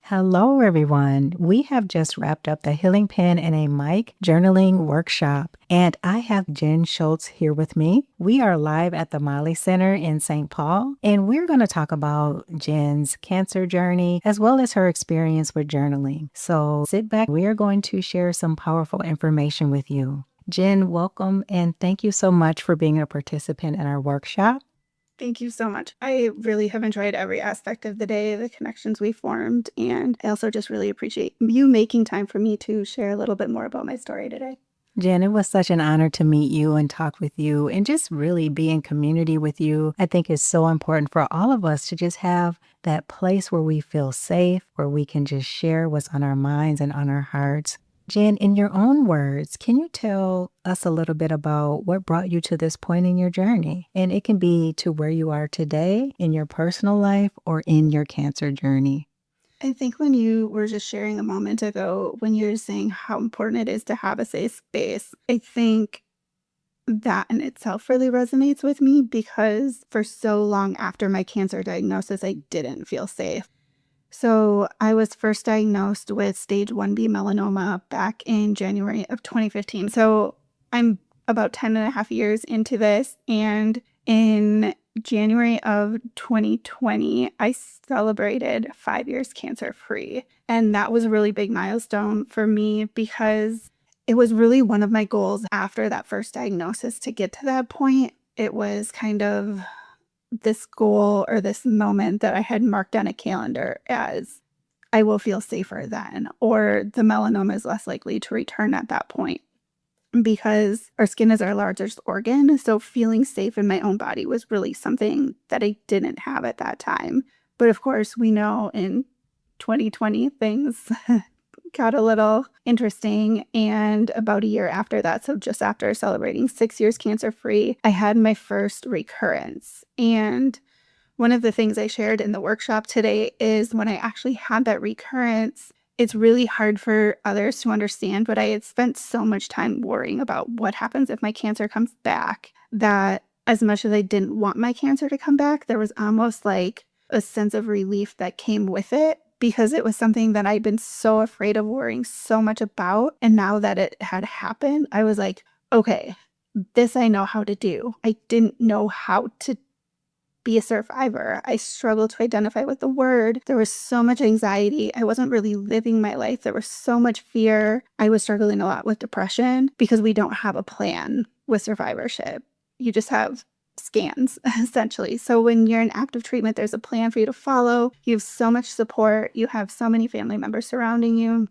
Hello, everyone. We have just wrapped up the Healing Pen and a Mic journaling workshop, and I have Jenn Schultz here with me. We are live at the Molly Center in St. Paul, and we're going to talk about Jenn's cancer journey as well as her experience with journaling. So sit back. We are going to share some powerful information with you. Jenn, welcome, and thank you so much for being a participant in our workshop. Thank you so much. I really have enjoyed every aspect of the day, the connections we formed, and I also just really appreciate you making time for me to share a little bit more about my story today. Jenn, it was such an honor to meet you and talk with you and just really be in community with you. I think it's so important for all of us to just have that place where we feel safe, where we can just share what's on our minds and on our hearts. Jenn, in your own words, can you tell us a little bit about what brought you to this point in your journey? And it can be to where you are today in your personal life or in your cancer journey. I think when you were just sharing a moment ago, when you were saying how important it is to have a safe space, I think that in itself really resonates with me because for so long after my cancer diagnosis, I didn't feel safe. So I was first diagnosed with stage 1B melanoma back in January of 2015. So I'm about 10 and a half years into this. And in January of 2020, I celebrated 5 years cancer free. And that was a really big milestone for me because it was really one of my goals after that first diagnosis to get to that point. It was kind of this goal or this moment that I had marked on a calendar as I will feel safer then, or the melanoma is less likely to return at that point because our skin is our largest organ. So feeling safe in my own body was really something that I didn't have at that time. But of course, we know in 2020 things got a little interesting. And about a year after that, so just after celebrating 6 years cancer free, I had my first recurrence. And one of the things I shared in the workshop today is when I actually had that recurrence, it's really hard for others to understand, but I had spent so much time worrying about what happens if my cancer comes back that as much as I didn't want my cancer to come back, there was almost like a sense of relief that came with it because it was something that I'd been so afraid of worrying so much about. And now that it had happened, I was like, okay, this I know how to do. I didn't know how to be a survivor. I struggled to identify with the word. There was so much anxiety. I wasn't really living my life. There was so much fear. I was struggling a lot with depression because we don't have a plan with survivorship. You just have scans, essentially. So when you're in active treatment, there's a plan for you to follow. You have so much support. You have so many family members surrounding you.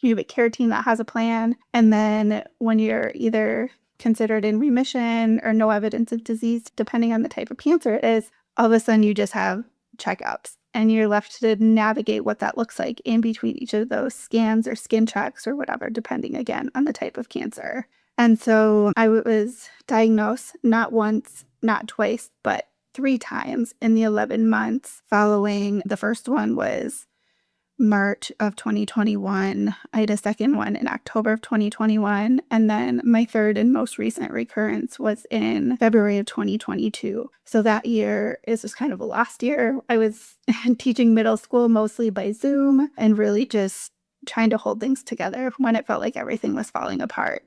You have a care team that has a plan. And then when you're either considered in remission or no evidence of disease, depending on the type of cancer it is, all of a sudden you just have checkups and you're left to navigate what that looks like in between each of those scans or skin checks or whatever, depending again on the type of cancer. And so I was diagnosed not once, not twice, but 3 times in the 11 months following. The first one was March of 2021. I had a second one in October of 2021. And then my third and most recent recurrence was in February of 2022. So that year is just kind of a lost year. I was teaching middle school mostly by Zoom and really just trying to hold things together when it felt like everything was falling apart.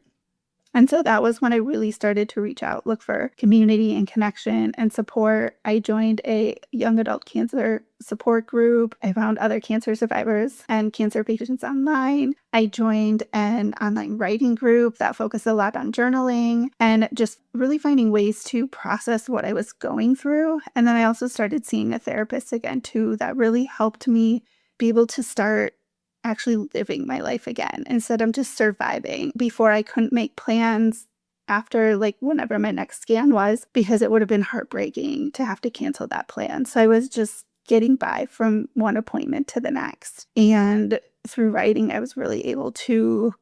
And so that was when I really started to reach out, look for community and connection and support. I joined a young adult cancer support group. I found other cancer survivors and cancer patients online. I joined an online writing group that focused a lot on journaling and just really finding ways to process what I was going through. And then I also started seeing a therapist again, too, that really helped me be able to start actually living my life again instead of just surviving. Before, I couldn't make plans after like whenever my next scan was because it would have been heartbreaking to have to cancel that plan. So I was just getting by from one appointment to the next. And through writing, I was really able to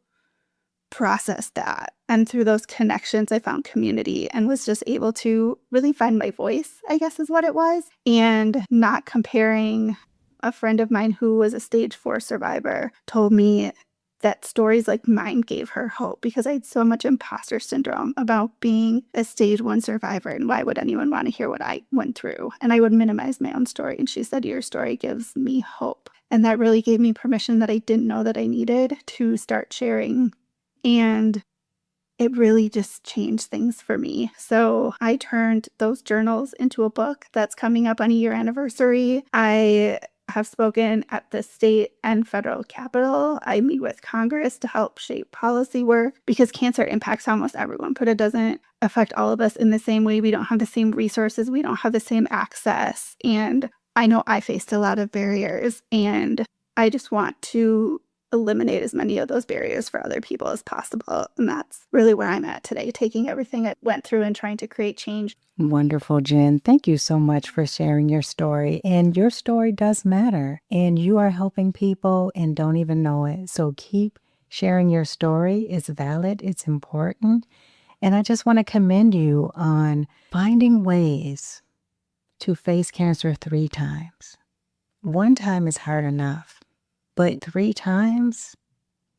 process that. And through those connections, I found community and was just able to really find my voice, I guess is what it was, and not comparing. A friend of mine who was a stage 4 survivor told me that stories like mine gave her hope because I had so much imposter syndrome about being a stage 1 survivor and why would anyone want to hear what I went through? And I would minimize my own story. And she said, your story gives me hope. And that really gave me permission that I didn't know that I needed to start sharing. And it really just changed things for me. So I turned those journals into a book that's coming up on a year anniversary. I have spoken at the state and federal capitol. I meet with Congress to help shape policy work because cancer impacts almost everyone, but it doesn't affect all of us in the same way. We don't have the same resources. We don't have the same access. And I know I faced a lot of barriers, and I just want to eliminate as many of those barriers for other people as possible. And that's really where I'm at today, taking everything I went through and trying to create change. Wonderful, Jenn. Thank you so much for sharing your story. And your story does matter. And you are helping people and don't even know it. So keep sharing your story. It's valid. It's important. And I just want to commend you on finding ways to face cancer 3 times. 1 time is hard enough, but 3 times?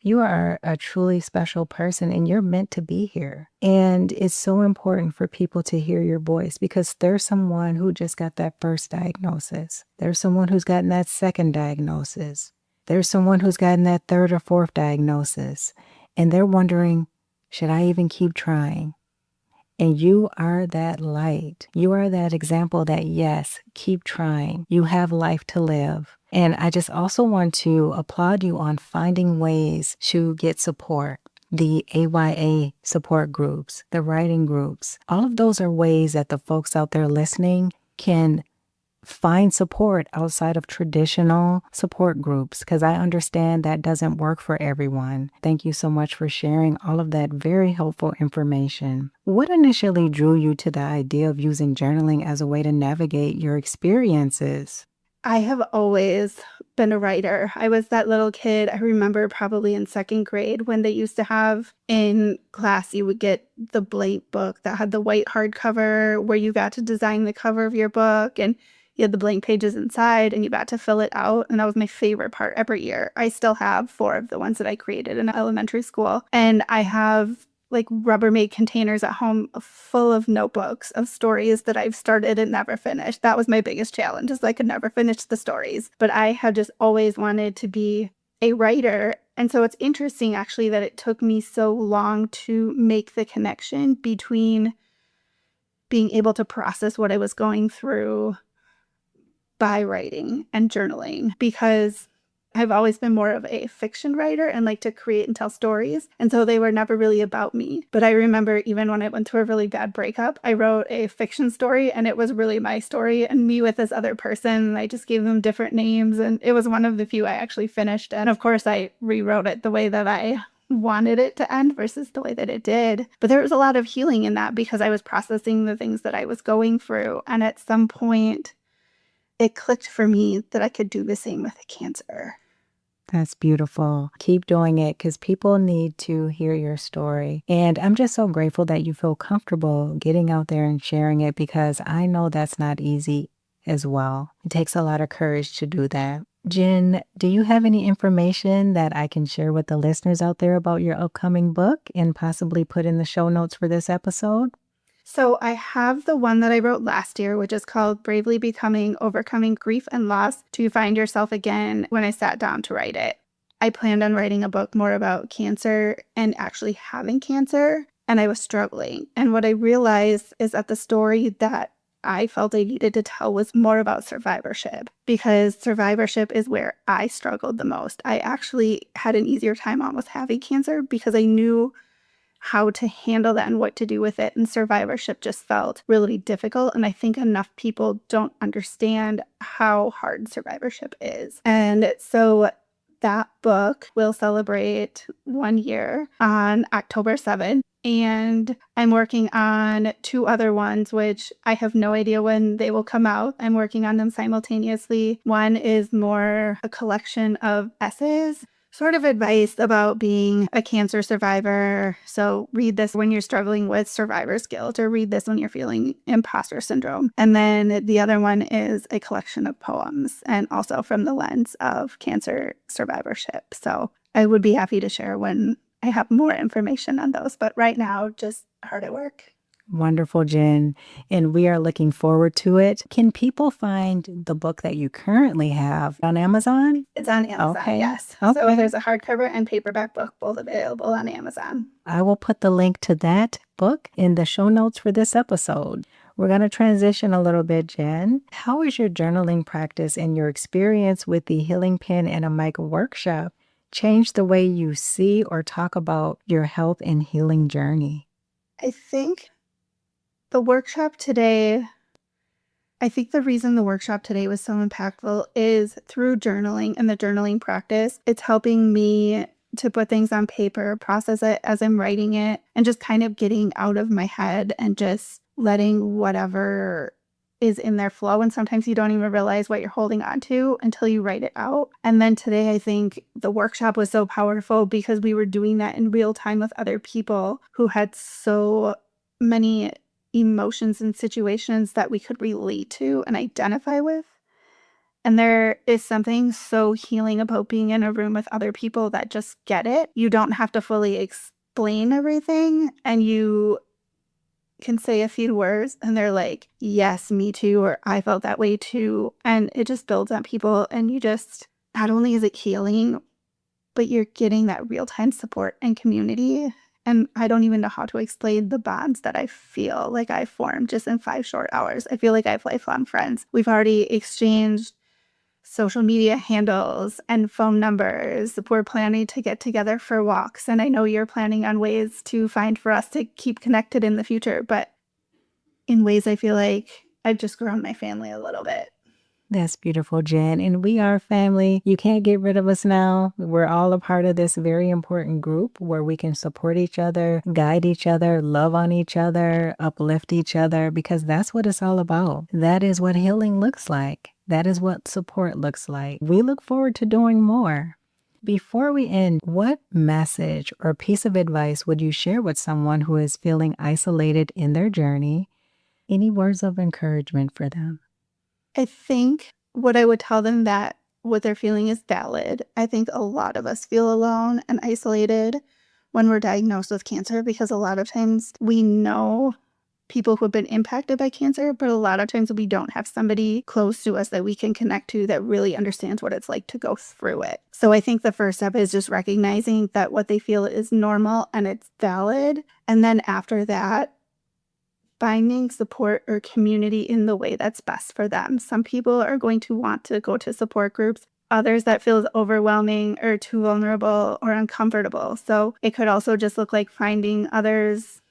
You are a truly special person and you're meant to be here. And it's so important for people to hear your voice because there's someone who just got that first diagnosis. There's someone who's gotten that second diagnosis. There's someone who's gotten that third or fourth diagnosis. And they're wondering, should I even keep trying? And you are that light. You are that example that, yes, keep trying. You have life to live. And I just also want to applaud you on finding ways to get support. The AYA support groups, the writing groups, all of those are ways that the folks out there listening can find support outside of traditional support groups, because I understand that doesn't work for everyone. Thank you so much for sharing all of that very helpful information. What initially drew you to the idea of using journaling as a way to navigate your experiences? I have always been a writer. I was that little kid, I remember probably in 2nd grade when they used to have in class, you would get the blank book that had the white hardcover where you got to design the cover of your book, and you had the blank pages inside and you got to fill it out. And that was my favorite part every year. I still have 4 of the ones that I created in elementary school. And I have like Rubbermaid containers at home full of notebooks of stories that I've started and never finished. That was my biggest challenge, is I could never finish the stories. But I have just always wanted to be a writer. And so it's interesting actually that it took me so long to make the connection between being able to process what I was going through by writing and journaling, because I've always been more of a fiction writer and like to create and tell stories. And so they were never really about me. But I remember even when I went through a really bad breakup, I wrote a fiction story and it was really my story and me with this other person. And I just gave them different names. And it was one of the few I actually finished. And of course, I rewrote it the way that I wanted it to end versus the way that it did. But there was a lot of healing in that because I was processing the things that I was going through. And at some point, it clicked for me that I could do the same with cancer. That's beautiful. Keep doing it because people need to hear your story. And I'm just so grateful that you feel comfortable getting out there and sharing it, because I know that's not easy as well. It takes a lot of courage to do that. Jenn, do you have any information that I can share with the listeners out there about your upcoming book and possibly put in the show notes for this episode? So I have the one that I wrote last year, which is called Bravely Becoming: Overcoming Grief and Loss to Find Yourself Again, when I sat down to write it. I planned on writing a book more about cancer and actually having cancer, and I was struggling. And what I realized is that the story that I felt I needed to tell was more about survivorship, because survivorship is where I struggled the most. I actually had an easier time almost having cancer because I knew how to handle that and what to do with it. And survivorship just felt really difficult. And I think enough people don't understand how hard survivorship is. And so that book will celebrate 1 year on October 7th. And I'm working on 2 other ones, which I have no idea when they will come out. I'm working on them simultaneously. One is more a collection of essays, sort of advice about being a cancer survivor. So read this when you're struggling with survivor's guilt, or read this when you're feeling imposter syndrome. And then the other one is a collection of poems, and also from the lens of cancer survivorship. So I would be happy to share when I have more information on those. But right now, just hard at work. Wonderful, Jen. And we are looking forward to it. Can people find the book that you currently have on Amazon? It's on Amazon, Okay. yes. Okay. So there's a hardcover and paperback book both available on Amazon. I will put the link to that book in the show notes for this episode. We're going to transition a little bit, Jen. How is your journaling practice and your experience with the Healing Pen and a Mic workshop change the way you see or talk about your health and healing journey? I think the workshop today, I think the reason the workshop today was so impactful is through journaling and the journaling practice. It's helping me to put things on paper, process it as I'm writing it, and just kind of getting out of my head and just letting whatever is in there flow. And sometimes you don't even realize what you're holding on to until you write it out. And then today, I think the workshop was so powerful because we were doing that in real time with other people who had so many emotions and situations that we could relate to and identify with. And there is something so healing about being in a room with other people that just get it. You don't have to fully explain everything, and you can say a few words and they're like, yes, me too, or I felt that way too. And it just builds on people, and you just, not only is it healing, but you're getting that real-time support and community. And I don't even know how to explain the bonds that I feel like I formed just in 5 short hours. I feel like I have lifelong friends. We've already exchanged social media handles and phone numbers. We're planning to get together for walks. And I know you're planning on ways to find for us to keep connected in the future. But in ways I feel like I've just grown my family a little bit. That's beautiful, Jen. And we are family. You can't get rid of us now. We're all a part of this very important group where we can support each other, guide each other, love on each other, uplift each other, because that's what it's all about. That is what healing looks like. That is what support looks like. We look forward to doing more. Before we end, what message or piece of advice would you share with someone who is feeling isolated in their journey? Any words of encouragement for them? I think what I would tell them that what they're feeling is valid. I think a lot of us feel alone and isolated when we're diagnosed with cancer, because a lot of times we know people who have been impacted by cancer, but a lot of times we don't have somebody close to us that we can connect to that really understands what it's like to go through it. So I think the first step is just recognizing that what they feel is normal and it's valid. And then after that, finding support or community in the way that's best for them. Some people are going to want to go to support groups. Others, that feels overwhelming or too vulnerable or uncomfortable. So it could also just look like finding others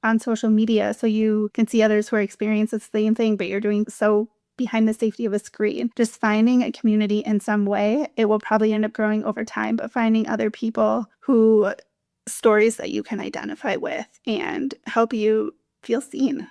on social media so you can see others who are experiencing the same thing, but you're doing so behind the safety of a screen. Just finding a community in some way. It will probably end up growing over time, but finding other people who stories that you can identify with and help you feel seen.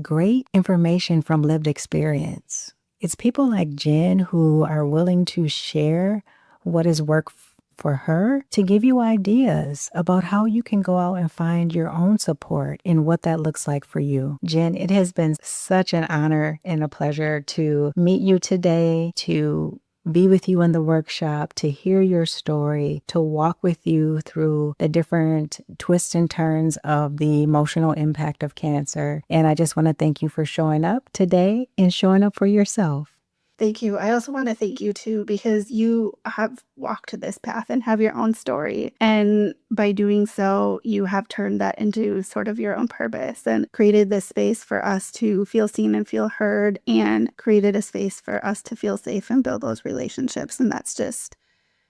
Great information from lived experience. It's people like Jen who are willing to share what has worked for her to give you ideas about how you can go out and find your own support and what that looks like for you. Jen, it has been such an honor and a pleasure to meet you today, to be with you in the workshop, to hear your story, to walk with you through the different twists and turns of the emotional impact of cancer. And I just want to thank you for showing up today and showing up for yourself. Thank you. I also want to thank you too, because you have walked this path and have your own story. And by doing so, you have turned that into sort of your own purpose and created this space for us to feel seen and feel heard, and created a space for us to feel safe and build those relationships. And that's just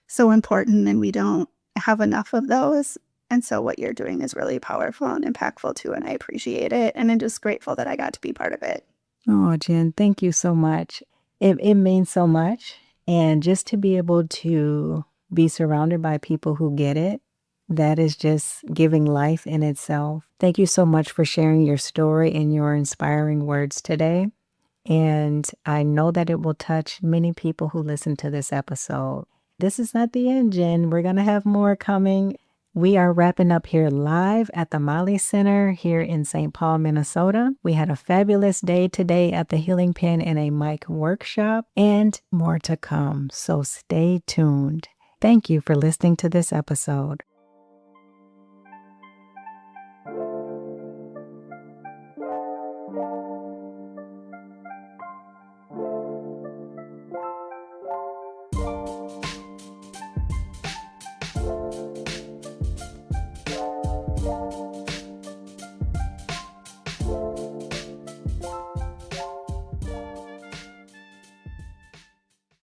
so important. And we don't have enough of those. And so what you're doing is really powerful and impactful too. And I appreciate it. And I'm just grateful that I got to be part of it. Oh, Jen, thank you so much. It means so much. And just to be able to be surrounded by people who get it, that is just giving life in itself. Thank you so much for sharing your story and your inspiring words today. And I know that it will touch many people who listen to this episode. This is not the end, Jen. We're going to have more coming. We are wrapping up here live at the Molly Center here in St. Paul, Minnesota. We had a fabulous day today at the Healing Pen and a Mic workshop, and more to come. So stay tuned. Thank you for listening to this episode.